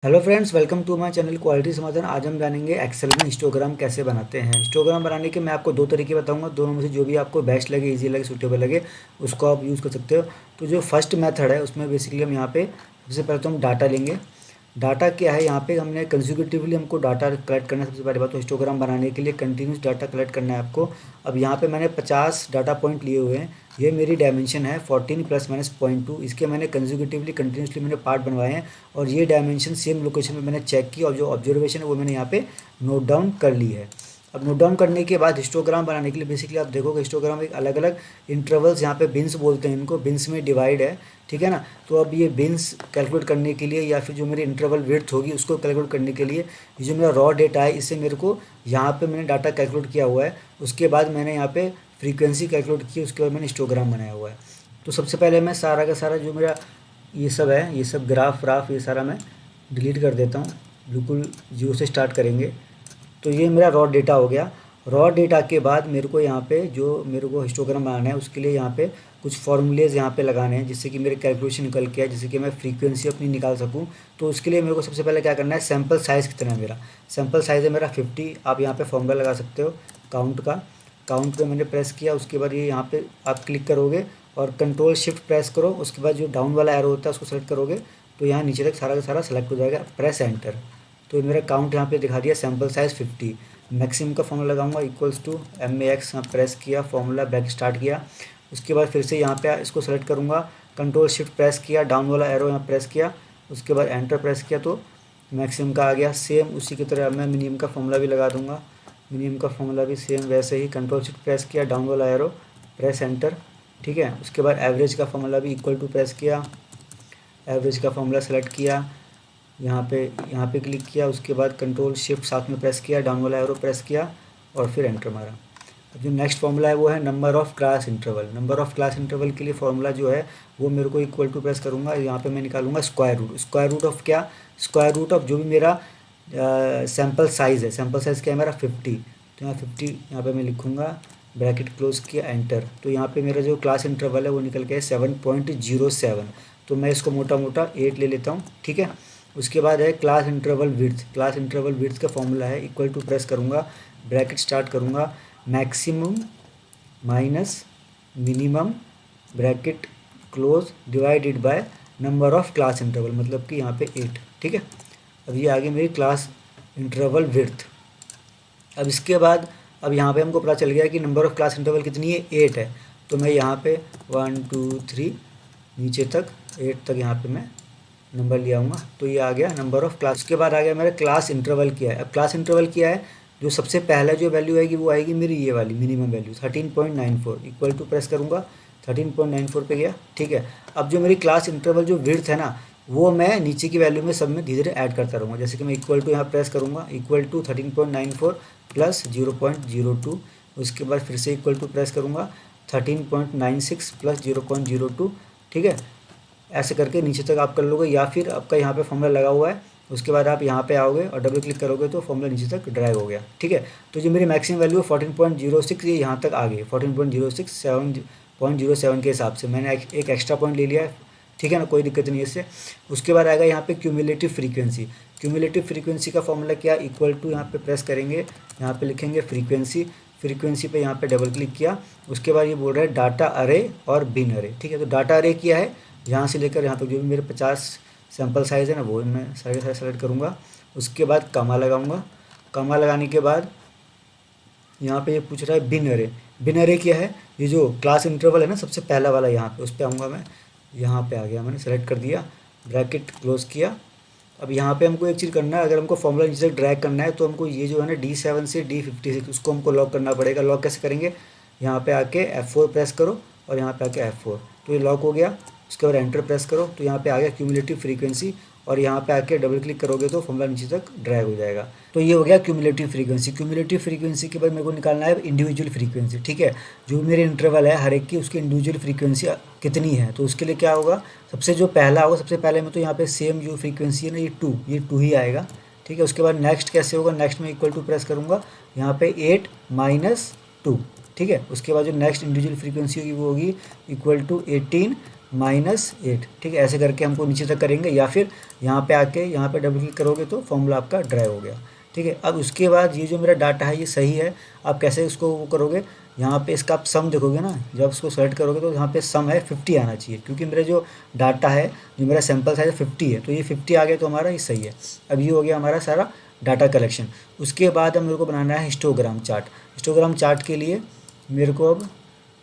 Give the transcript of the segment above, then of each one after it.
Hello friends, welcome to my channel quality Samadhan. आज हम जानेंगे एक्सेल में हिस्टोग्राम कैसे बनाते हैं। हिस्टोग्राम बनाने के मैं आपको दो तरीके बताऊंगा, दोनों में से जो भी आपको बेस्ट लगे, इजी लगे, सूटेबल लगे उसको आप यूज़ कर सकते हो। तो जो फर्स्ट मेथड है उसमें बेसिकली हम यहाँ पे सबसे पहले तो हम डाटा लेंगे। डाटा क्या है, यहाँ पे हमने कंसेक्यूटिवली हमको डाटा कलेक्ट करना है। सबसे पहली बात तो हिस्टोग्राम बनाने के लिए कंटिन्यूस डाटा कलेक्ट करना है आपको। अब यहाँ पे मैंने 50 डाटा पॉइंट लिए हुए हैं। ये मेरी डायमेंशन है 14 प्लस माइनस 0.2। इसके मैंने कंसेक्यूटिवली कंटिन्यूसली मैंने पार्ट बनवाए हैं और ये डायमेंशन सेम लोकेशन में मैंने चेक की और जो ऑब्जर्वेशन है वो मैंने यहाँ पे नोट डाउन कर ली है। अब नोट डाउन करने के बाद हिस्टोग्राम बनाने के लिए बेसिकली आप देखोगे हिस्टोग्राम एक अलग अलग इंटरवल्स, यहाँ पे बिन्स बोलते हैं इनको, बिन्स में डिवाइड है, ठीक है ना। तो अब ये बिन्स कैलकुलेट करने के लिए या फिर जो मेरी इंटरवल विड्थ होगी उसको कैलकुलेट करने के लिए ये जो मेरा रॉ डेटा है इससे मेरे को यहाँ पे मैंने डाटा कैलकुलेट किया हुआ है। उसके बाद मैंने यहाँ पे फ्रीक्वेंसी कैलकुलेट की, उसके बाद मैंने हिस्टोग्राम बनाया हुआ है। तो सबसे पहले मैं सारा का सारा जो मेरा ये सब है, ये सब ग्राफ व्राफ ये सारा मैं डिलीट कर देता हूँ। बिल्कुल जीरो से स्टार्ट करेंगे। तो ये मेरा रॉ डेटा हो गया। रॉ डेटा के बाद मेरे को यहाँ पे जो मेरे को हिस्टोग्राम बनाना है उसके लिए यहाँ पे कुछ फॉर्मूलेज यहाँ पे लगाने हैं जिससे कि मेरे कैलकुलेशन निकल के आए, जिससे कि मैं फ्रीक्वेंसी अपनी निकाल सकूँ। तो उसके लिए मेरे को सबसे पहले क्या करना है, सैम्पल साइज़ कितना है मेरा। सैम्पल साइज़ है मेरा 50। आप यहाँ पे फॉर्मूला लगा सकते हो काउंट का। काउंट पे मैंने प्रेस किया, उसके बाद ये यहाँ पे आप क्लिक करोगे और कंट्रोल शिफ्ट प्रेस करो, उसके बाद जो डाउन वाला एरो होता है उसको सेलेक्ट करोगे तो यहाँ नीचे तक सारा का सारा सेलेक्ट हो जाएगा। Press enter. तो मेरा काउंट यहाँ पे दिखा दिया, सैम्पल साइज़ 50। मैक्सिमम का फॉर्मूला लगाऊंगा इक्वल्स टू MAX। यहाँ प्रेस किया, फॉर्मूला ब्रैकेट स्टार्ट किया। उसके बाद फिर से यहाँ पे इसको सेलेक्ट करूँगा, कंट्रोल शिफ्ट प्रेस किया, डाउन वाला एरो यहाँ प्रेस किया, उसके बाद एंटर प्रेस किया तो मैक्सिमम का आ गया। सेम उसी की तरह मैं मिनिमम का फॉर्मूला भी लगा दूंगा। मिनिमम का फॉर्मूला भी सेम वैसे ही, कंट्रोल शिफ्ट प्रेस किया, डाउन वाला एरो, प्रेस एंटर, ठीक है। उसके बाद एवरेज का फॉर्मूला भी इक्वल टू प्रेस किया, एवरेज का फॉर्मूला सेलेक्ट किया, यहाँ पे क्लिक किया, उसके बाद कंट्रोल शिफ्ट साथ में प्रेस किया, डाउन वाला एरो प्रेस किया और फिर एंटर मारा। अब जो नेक्स्ट फॉर्मूला है वो है number of class interval. Number of class interval के लिए फॉर्मूला जो है वो मेरे को इक्वल टू प्रेस करूँगा, यहाँ पे मैं निकालूंगा square root. Square root of क्या, स्क्वायर रूट ऑफ जो भी मेरा सैम्पल साइज़ है। सैम्पल साइज़ क्या है मेरा 50। तो यहाँ 50 यहाँ पे मैं लिखूँगा, ब्रैकेट क्लोज किया, एंटर। तो यहाँ पे मेरा जो क्लास इंटरवल है वो निकल के 7.07। तो मैं इसको मोटा मोटा 8 ले लेता हूँ, ठीक है। उसके बाद है class interval width. Class interval width का फॉर्मूला है इक्वल टू प्रेस करूँगा, ब्रैकेट स्टार्ट करूँगा, maximum minus minimum, bracket close, divided by number of class interval, मतलब कि यहाँ पे 8, ठीक है। अब ये आगे मेरी क्लास इंटरवल विड्थ। अब इसके बाद अब यहाँ पे हमको पता चल गया कि नंबर ऑफ़ क्लास इंटरवल कितनी है, 8 है। तो मैं यहाँ पे 1 2 3 नीचे तक 8 तक यहाँ पे मैं नंबर ले आऊँगा। तो ये आ गया नंबर ऑफ़ क्लास। उसके बाद आ गया मेरा क्लास इंटरवल क्या है। अब क्लास इंटरवल क्या है, जो सबसे पहला जो वैल्यू आएगी वो आएगी मेरी ये वाली minimum value 13.94। Equal to press करूँगा, 13.94 पे गया, ठीक है। अब जो मेरी क्लास इंटरवल जो विड्थ है ना वो मैं नीचे की वैल्यू में सब में धीरे धीरे ऐड करता रहूँगा। जैसे कि मैं इक्वल टू यहाँ प्रेस करूँगा, इक्वल टू 13.94 प्लस 0.02। उसके बाद फिर से इक्वल टू प्रेस करूँगा, 13.96 प्लस 0.02, ठीक है। ऐसे करके नीचे तक आप कर लोगे, या फिर आपका यहाँ पे फॉर्मूला लगा हुआ है, उसके बाद आप यहाँ पे आओगे और डबल क्लिक करोगे तो फॉर्मूला नीचे तक ड्रैग हो गया, ठीक है। तो जो मेरी मैक्सिमम वैल्यू है 14.06, ये यहाँ तक आ गई। 14.06 7.07 के हिसाब से मैंने एक एक्स्ट्रा पॉइंट ले लिया है, ठीक है ना, कोई दिक्कत नहीं है इससे। उसके बाद आएगा यहाँ पे क्यूमुलेटिव फ्रीक्वेंसी। क्यूमुलेटिव फ्रीक्वेंसी का फॉर्मूला क्या, इक्वल टू यहाँ पे प्रेस करेंगे, यहाँ पे लिखेंगे फ्रीक्वेंसी। फ्रीक्वेंसी पे यहाँ पे डबल क्लिक किया, उसके बाद ये बोल रहा है डाटा अरे और बिन अरे, ठीक है। तो डाटा अरे किया है, यहाँ से लेकर यहाँ तक जो भी मेरे 50 सैम्पल साइज़ है ना वो मैं सारे सारे सेलेक्ट करूँगा। उसके बाद कमा लगाऊँगा। कमा लगाने के बाद यहाँ पे ये पूछ रहा है बिन अरे। बिन अरे क्या है, ये जो क्लास इंटरवल है ना सबसे पहला वाला, यहाँ पे उस पर आऊँगा मैं। यहाँ पे आ गया, मैंने सेलेक्ट कर दिया, ब्रैकेट क्लोज किया। अब यहाँ पे हमको एक चीज़ करना है, अगर हमको फॉर्मूला नीचे से ड्रैग करना है तो हमको ये जो है ना D7 से D56 उसको हमको लॉक करना पड़ेगा। लॉक कैसे करेंगे, यहाँ पे आके F4 प्रेस करो और यहाँ पे आके F4, तो ये लॉक हो गया। उसके बाद एंटर प्रेस करो तो यहाँ पे आ गया क्यूमुलेटिव फ्रीक्वेंसी, और यहाँ पे आके डबल क्लिक करोगे तो फॉर्मूला नीचे तक ड्रैग हो जाएगा। तो ये हो गया क्यूमुलेटिव फ्रीक्वेंसी। क्यूमुलेटिव फ्रीक्वेंसी के बाद मेरे को निकालना है इंडिविजुअल फ्रीक्वेंसी, ठीक है। जो मेरे इंटरवल है हर एक की उसकी इंडिविजुअल फ्रीक्वेंसी कितनी है। तो उसके लिए क्या होगा, सबसे जो पहला होगा, सबसे पहले में तो यहाँ पे सेम जो फ्रीक्वेंसी है ना ये टू ही आएगा, ठीक है। उसके बाद नेक्स्ट कैसे होगा, नेक्स्ट में इक्वल टू प्रेस करूँगा, यहाँ पे 8 - 2, ठीक है। उसके बाद जो नेक्स्ट इंडिविजुअल फ्रीक्वेंसी होगी वो होगी इक्वल टू 18 -8, ठीक है। ऐसे करके हमको नीचे तक करेंगे, या फिर यहाँ पे आके यहाँ पे डबल क्लिक करोगे तो फॉर्मूला आपका ड्राइव हो गया, ठीक है। अब उसके बाद ये जो मेरा डाटा है ये सही है। आप कैसे इसको वो करोगे, यहाँ पे इसका आप सम देखोगे ना, जब इसको सेलेक्ट करोगे तो यहाँ पे सम है 50 आना चाहिए, क्योंकि मेरा जो डाटा है, जो मेरा सैंपल साइज 50 है, तो ये 50 आ गया तो हमारा ये सही है। अब ये हो गया हमारा सारा डाटा कलेक्शन। उसके बाद अब मेरे को बनाना है हिस्टोग्राम चार्ट। हिस्टोग्राम चार्ट के लिए मेरे को अब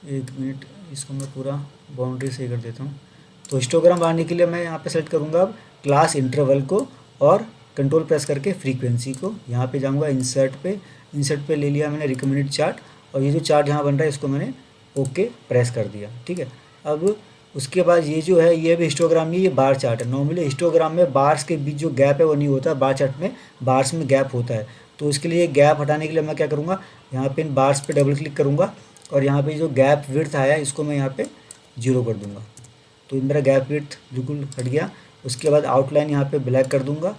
1 मिनट, इसको मैं पूरा बाउंड्री सही कर देता हूँ। तो हिस्टोग्राम बनाने के लिए मैं यहाँ पे सेलेक्ट करूँगा अब क्लास इंटरवल को, और कंट्रोल प्रेस करके फ्रीक्वेंसी को, यहाँ पे जाऊँगा इंसर्ट पे ले लिया मैंने रिकमेंडेड चार्ट, और ये जो चार्ट यहाँ बन रहा है इसको मैंने ओके प्रेस कर दिया, ठीक है। अब उसके बाद ये जो है ये भी हिस्टोग्राम में ये बार चार्ट है। नॉर्मली हिस्टोग्राम में बार्स के बीच जो गैप है वो नहीं होता, बार चार्ट में बार्स में गैप होता है। तो इसके लिए गैप हटाने के लिए मैं क्या करूँगा, यहाँ पे इन बार्स पे डबल क्लिक करूँगा, और यहाँ पे जो गैप विड्थ आया इसको मैं यहाँ पे 0 कर दूँगा, तो मेरा गैप विड्थ बिल्कुल हट गया। उसके बाद आउटलाइन यहाँ पे ब्लैक कर दूँगा।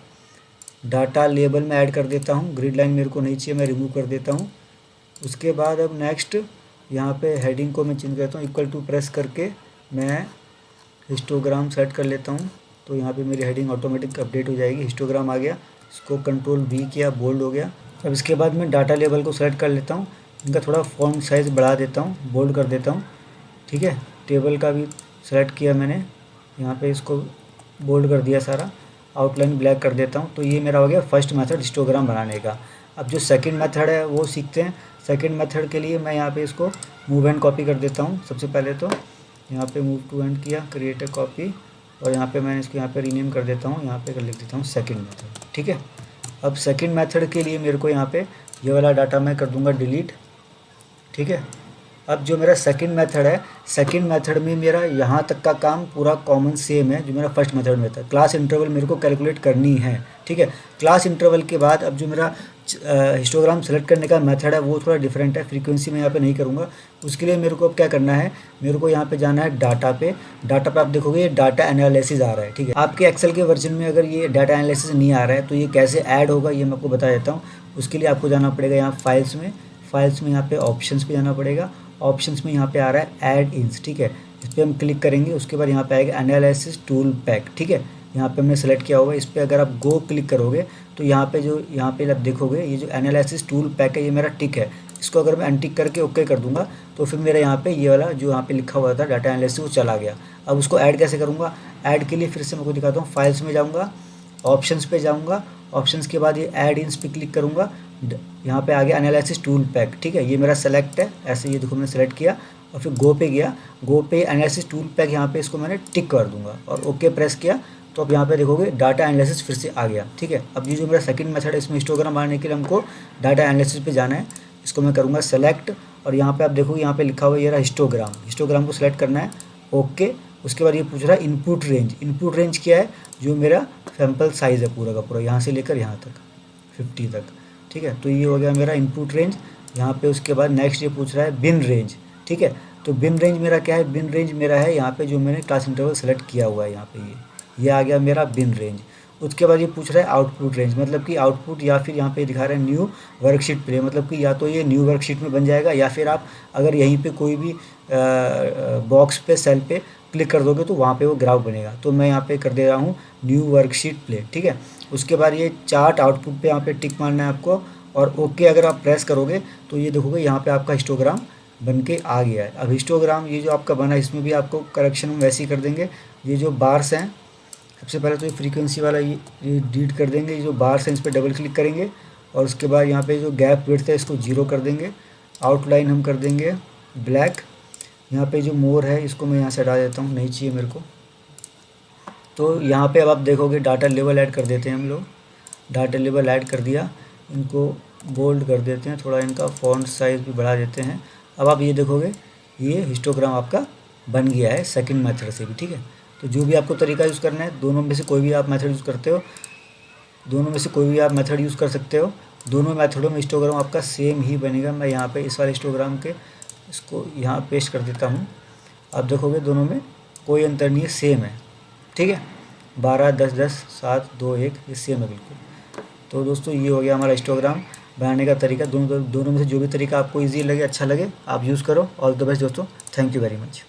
डाटा लेबल में ऐड कर देता हूँ, ग्रिड लाइन मेरे को नहीं चाहिए, मैं रिमूव कर देता हूँ। उसके बाद अब नेक्स्ट यहाँ पे हेडिंग को मैं चेंज करता हूँ, इक्वल टू प्रेस करके मैं हिस्टोग्राम सेट कर लेता हूँ, तो यहाँ पे मेरी हेडिंग ऑटोमेटिक अपडेट हो जाएगी। हिस्टोग्राम आ गया, इसको कंट्रोल V किया, बोल्ड हो गया। अब इसके बाद मैं डाटा लेबल को सेलेक्ट कर लेता हूँ, इनका थोड़ा फॉन्ट साइज़ बढ़ा देता हूँ, बोल्ड कर देता हूँ, ठीक है। टेबल का भी सेलेक्ट किया मैंने, यहाँ पे इसको बोल्ड कर दिया सारा, आउटलाइन ब्लैक कर देता हूँ। तो ये मेरा हो गया फर्स्ट मेथड हिस्टोग्राम बनाने का। अब जो सेकंड मेथड है वो सीखते हैं। सेकंड मेथड के लिए मैं यहाँ पे इसको मूव एंड कॉपी कर देता हूँ। सबसे पहले तो यहाँ पे मूव टू एंड किया, क्रिएट ए कॉपी, और यहाँ पे मैंने इसको यहाँ पे रीनेम कर देता हूँ, यहाँ पे लिख देता हूँ सेकंड मेथड, ठीक है। अब सेकंड मेथड के लिए मेरे को यहाँ पे ये वाला डाटा मैं कर दूँगा डिलीट, ठीक है। अब जो मेरा सेकंड मेथड है, सेकंड मेथड में मेरा यहाँ तक का काम पूरा कॉमन सेम है जो मेरा फर्स्ट मेथड में था। क्लास इंटरवल मेरे को कैलकुलेट करनी है, ठीक है। क्लास इंटरवल के बाद अब जो मेरा हिस्टोग्राम सेलेक्ट करने का मेथड है वो थोड़ा डिफरेंट है। फ्रीक्वेंसी में यहाँ पे नहीं करूँगा। उसके लिए मेरे को अब क्या करना है, मेरे को यहाँ पे जाना है डाटा पे। डाटा पे आप देखोगे ये डाटा एनालिसिस आ रहा है, ठीक है। आपके एक्सेल के वर्जन में अगर ये डाटा एनालिसिस नहीं आ रहा है तो ये कैसे ऐड होगा ये मैं आपको बता देता हूँ। उसके लिए आपको जाना पड़ेगा यहाँ फाइल्स में यहाँ पे ऑप्शंस पे जाना पड़ेगा। ऑप्शंस में यहाँ पे आ रहा है ऐड इन्स, ठीक है। इस पर हम क्लिक करेंगे, उसके बाद यहाँ पे आएगा एनालिसिस टूल पैक, ठीक है। यहाँ पे हमने सेलेक्ट किया होगा, इस पर अगर आप गो क्लिक करोगे तो यहाँ पे आप देखोगे ये जो एनालिसिस टूल पैक है ये मेरा टिक है। इसको अगर मैं अनटिक करके ओके कर दूंगा तो फिर मेरा यहाँ पे ये वाला जो यहाँ पे लिखा हुआ था डाटा एनालिसिस वो चला गया। अब उसको ऐड कैसे करूँगा, ऐड के लिए फिर से मैं आपको दिखाता हूँ। फाइल्स में जाऊँगा, ऑप्शंस पे जाऊँगा, ऑप्शंस के बाद ये ऐड इन्स पे क्लिक करूँगा। यहाँ पे आ गया एनालिसिस टूल पैक, ठीक है। ये मेरा सेलेक्ट है, ऐसे ये देखो मैंने सेलेक्ट किया और फिर गो पे गया। गो पे एनालिसिस टूल पैक यहाँ पे इसको मैंने टिक कर दूंगा और ओके प्रेस किया तो अब यहाँ पे देखोगे डाटा एनालिसिस फिर से आ गया, ठीक है। अब ये जो मेरा सेकंड मेथड है इसमें हिस्टोग्राम बनाने के लिए हमको डाटा एनालिसिस पे जाना है। इसको मैं करूँगा सेलेक्ट और यहाँ पे आप देखोगे यहाँ पे लिखा हुआ है ये रहा हिस्टोग्राम को सिलेक्ट करना है, ओके। उसके बाद ये पूछ रहा है इनपुट रेंज क्या है, जो मेरा सैम्पल साइज़ है पूरा का पूरा यहाँ से लेकर यहाँ तक 50 तक, ठीक है। तो ये हो गया मेरा इनपुट रेंज। यहाँ पे उसके बाद नेक्स्ट ये पूछ रहा है बिन रेंज, ठीक है। तो बिन रेंज मेरा क्या है, बिन रेंज मेरा है यहाँ पे जो मैंने क्लास इंटरवल सेलेक्ट किया हुआ है, यहाँ पे ये आ गया मेरा बिन रेंज। उसके बाद ये पूछ रहा है आउटपुट रेंज, मतलब कि आउटपुट या फिर यहाँ पे दिखा रहा है न्यू वर्कशीट प्ले, मतलब कि या तो ये न्यू वर्कशीट में बन जाएगा या फिर आप अगर यहीं पे कोई भी बॉक्स पे सेल पे क्लिक कर दोगे तो वहाँ पे वो ग्राफ बनेगा। तो मैं यहाँ पे कर दे रहा हूँ न्यू वर्कशीट प्ले, ठीक है। उसके बाद ये चार्ट आउटपुट पे यहाँ पे टिक मारना है आपको और ओके अगर आप प्रेस करोगे तो ये देखोगे यहाँ पे आपका हिस्टोग्राम बन के आ गया है। अब हिस्टोग्राम ये जो आपका बना है इसमें भी आपको करेक्शन वैसे ही कर देंगे। ये जो बार्स हैं सबसे पहले तो ये फ्रीक्वेंसी वाला ये डिलीट कर देंगे। ये जो बार्स हैं इस पर डबल क्लिक करेंगे और उसके बाद यहाँ पे जो गैप विड्थ है इसको 0 कर देंगे। आउटलाइन हम कर देंगे ब्लैक। यहाँ पे जो मोर है इसको मैं यहाँ से हटा देता हूँ, नहीं चाहिए मेरे को। तो यहाँ पे अब आप देखोगे डाटा लेवल ऐड कर देते हैं हम लोग। डाटा लेवल ऐड कर दिया, इनको बोल्ड कर देते हैं, थोड़ा इनका फॉन्ट साइज़ भी बढ़ा देते हैं। अब आप ये देखोगे ये हिस्टोग्राम आपका बन गया है सेकंड मेथड से भी, ठीक है। तो जो भी आपको तरीका यूज़ करना है, दोनों में से कोई भी आप मेथड यूज़ करते हो, दोनों में से कोई भी आप मेथड यूज़ कर सकते हो। दोनों मेथडों में हिस्टोग्राम आपका सेम ही बनेगा। मैं यहाँ पे इस वाले हिस्टोग्राम के इसको यहाँ पेस्ट कर देता हूँ। आप देखोगे दोनों में कोई अंतर नहीं है, सेम है, ठीक है। 12 10 10 7 2 1 ये सेम है बिल्कुल। तो दोस्तों ये हो गया हमारा हिस्टोग्राम बनाने का तरीका। दोनों में से जो भी तरीका आपको ईजी लगे, अच्छा लगे, आप यूज़ करो। ऑल द बेस्ट दोस्तों, थैंक यू वेरी मच।